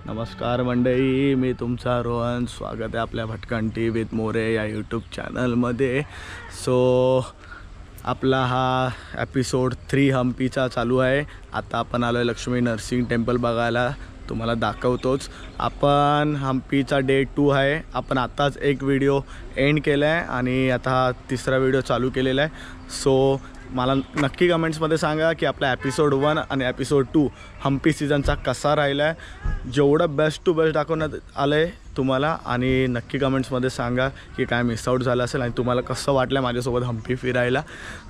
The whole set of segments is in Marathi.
नमस्कार मंडळी, मी तुमचा रोहन. स्वागत आहे आपल्या भटकंती विथ मोरे या यूट्यूब चॅनलमध्ये. आपला हा एपिसोड 3 हम्पीचा चालू आहे. आता आपण आलो आहे लक्ष्मी नरसिंह टेम्पल बघायला. तुम्हाला दाखवतोच. आपण हम्पीचा डे 2 आहे. आपण आत्ताच एक व्हिडिओ एंड केला आहे आणि आता हा तिसरा व्हिडिओ चालू केलेला आहे. मला नक्की कमेंट्समध्ये सांगा की आपला एपिसोड 1 आणि एपिसोड 2 हम्पी सीझनचा कसा राहिला आहे. जेवढं बेस्ट टू बेस्ट दाखवण्यात आलं आहे तुम्हाला. आणि नक्की कमेंट्समध्ये सांगा की काय मिसआउट झालं असेल आणि तुम्हाला कसं वाटलं माझ्यासोबत हम्पी फिरायला.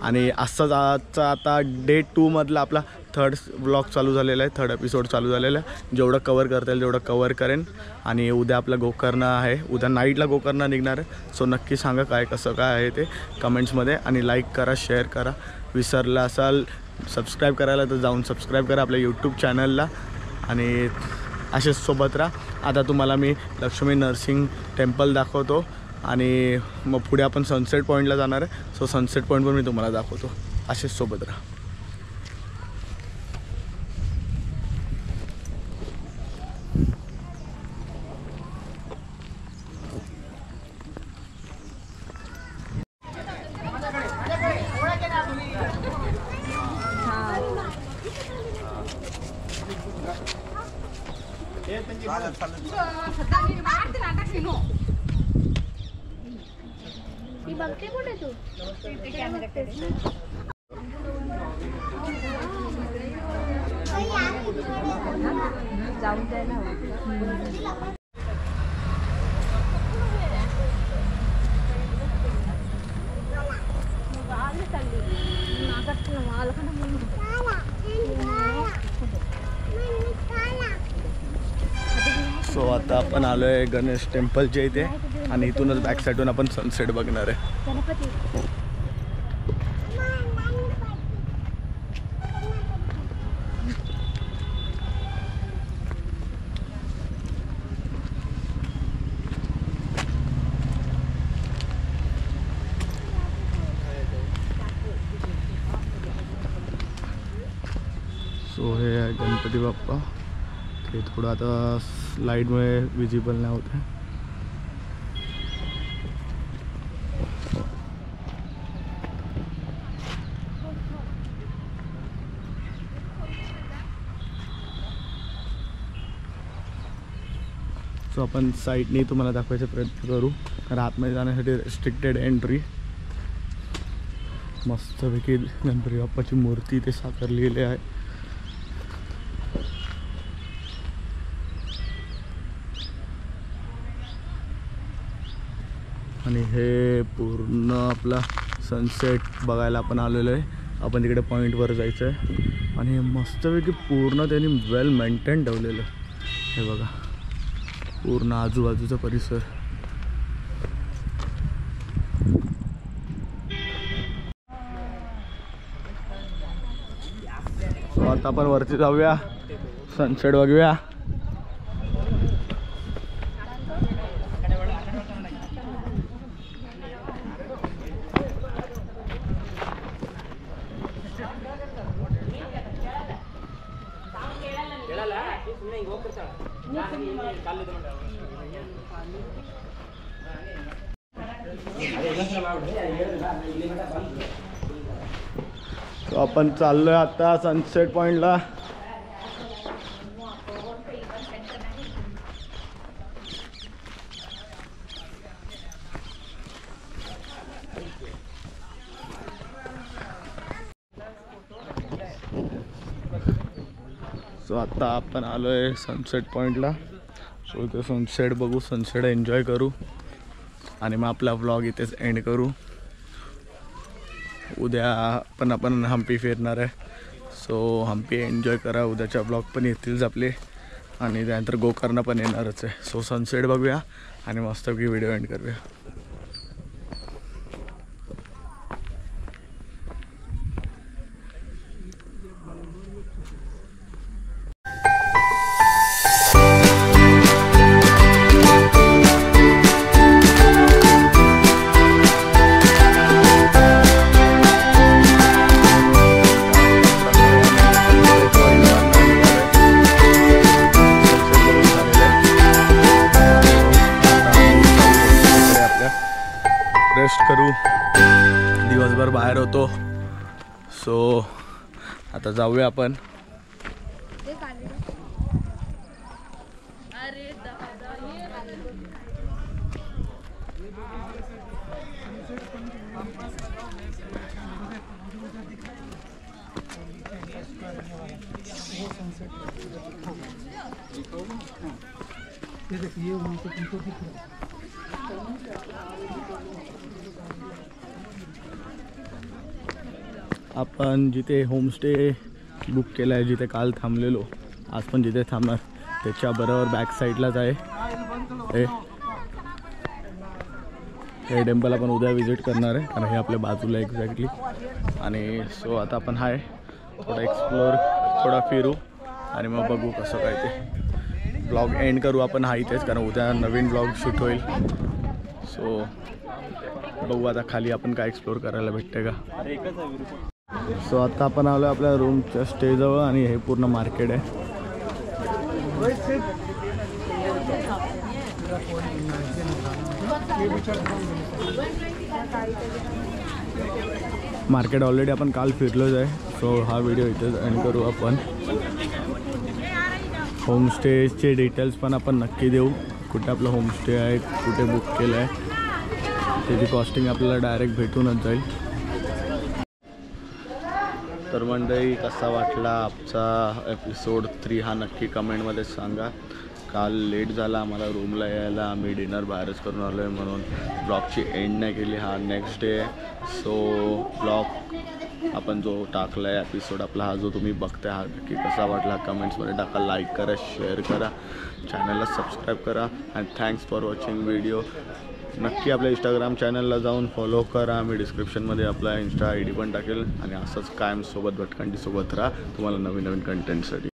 आणि असंच आजचा आता डे 2 मधला आपला थर्ड व्लॉग चालू झालेला आहे. थर्ड एपिसोड चालू झालेला आहे. जेवढं कवर करता येईल तेवढं कवर करेन. आणि उद्या आपला गोकर्ण आहे. उद्या नाईटला गोकर्ण निघणार आहे. नक्की सांगा काय कसं काय आहे ते कमेंट्समध्ये. आणि लाईक करा, शेअर करा. विसरला असाल सबस्क्राईब करायला तर जाऊन सबस्क्राईब करा आपल्या यूट्यूब चॅनलला. आणि असेच सोबत राहा. आता तुम्हाला मी लक्ष्मी नरसिंह टेम्पल दाखवतो आणि मग पुढे आपण सनसेट पॉईंटला जाणार आहे. सनसेट पॉईंट पण मी तुम्हाला दाखवतो. असेच सोबत राहा. बघते कुठे तू जाऊन द्यायला आता आपण आलो आहे गणेश टेम्पलच्या इथे आणि इथूनच बॅक साईडून आपण सनसेट बघणार आहे. हे आहे गणपती बाप्पा. ते थोडं आता लाईटमुळे विजिबल नाही होत आहे. आपण साईडने तुम्हाला दाखवायचा प्रयत्न करू. कारण आतमध्ये जाण्यासाठी रिस्ट्रिक्टेड एंट्री. मस्तपैकी गणपती बाप्पाची मूर्ती ते साकारलेली आहे. आणि हे पूर्ण आपला सनसेट बघायला आपण आलेलो आहे. आपण तिकडे पॉईंटवर जायचं आहे. आणि मस्तपैकी पूर्ण त्यांनी वेल मेंटेन ठेवलेलं. हे बघा पूर्ण आजूबाजूचा परिसर. आता आपण वरती जाऊया, सनसेट बघूया. आपण चाललोय आता सनसेट पॉइंटला. आता आपण आलोय सनसेट पॉइंटला. इथे सनसेट बघू, सनसेट एन्जॉय करू आणि मग आपला व्लॉग इथेच एंड करू. उद्या पण आपण हम्पी फिरणार आहे. हम्पी एन्जॉय करा. उद्याच्या ब्लॉग पण येतीलच आपले आणि त्यानंतर गोकर्ण पण येणारच आहे. सनसेट बघूया आणि मस्तपैकी व्हिडिओ एंड करूया. दिवसभर बाहेर होतो. सो आता जाऊया आपण. ते काढले. आपण जिथे होमस्टे बुक केला आहे, जिथे काल थांबलेलो, आज पण जिथे थांबणार त्याच्या बरोबर बॅक साईडलाच आहे हे टेम्पल. आपण उद्या विजिट करणार आहे कारण हे आपल्या बाजूला एक्झॅक्टली. आणि सो आता आपण हाय थोडा एक्सप्लोर, थोडा फिरू आणि मग बघू कसं काय ते. ब्लॉग एंड करू आपण हा इथेच कारण उद्या नवीन ब्लॉग शूट होईल. सो बघू आता खाली आपण काय एक्सप्लोर करायला भेटते का. सो आता आपण आलो आपल्या रूमच्या स्टेजवर आणि हे पूर्ण मार्केट आहे. मार्केट ऑलरेडी आपण काल फिरलोच आहे. सो हा व्हिडिओ इथेच एंड करू आपण. होमस्टेचे डिटेल्स पण आपण नक्की देऊ, कुठे आपलं होमस्टे आहे, कुठे बुक केलं आहे, त्याची कॉस्टिंग आपल्याला डायरेक्ट भेटूनच जाईल. तर मंडळी कसा वाटला आमचा एपिसोड 3 हा नक्की कमेंटमध्ये सांगा. काल लेट झाला आम्हाला रूमला यायला, आम्ही डिनर बाहेरच करून आलो आहे म्हणून ब्लॉगची एंड नाही केली. हा नेक्स्ट डे. सो ब्लॉग आपण जो टाकला आहे एपिसोड आपला, हा जो तुम्ही बघताय हा नक्की कसा वाटला कमेंट्समध्ये टाका. लाईक करा, शेअर करा, चॅनलला सबस्क्राईब करा आणि थँक्स फॉर वॉचिंग व्हिडिओ. नक्की आपल्या इंस्टाग्राम चॅनलला जाऊन फॉलो करा. मी डिस्क्रिप्शनमध्ये आपला इंस्टा ID पण टाकेल. आणि असंच कायमसोबत भटकंतीसोबत राहा तुम्हाला नवीन नवीन कंटेंटसाठी.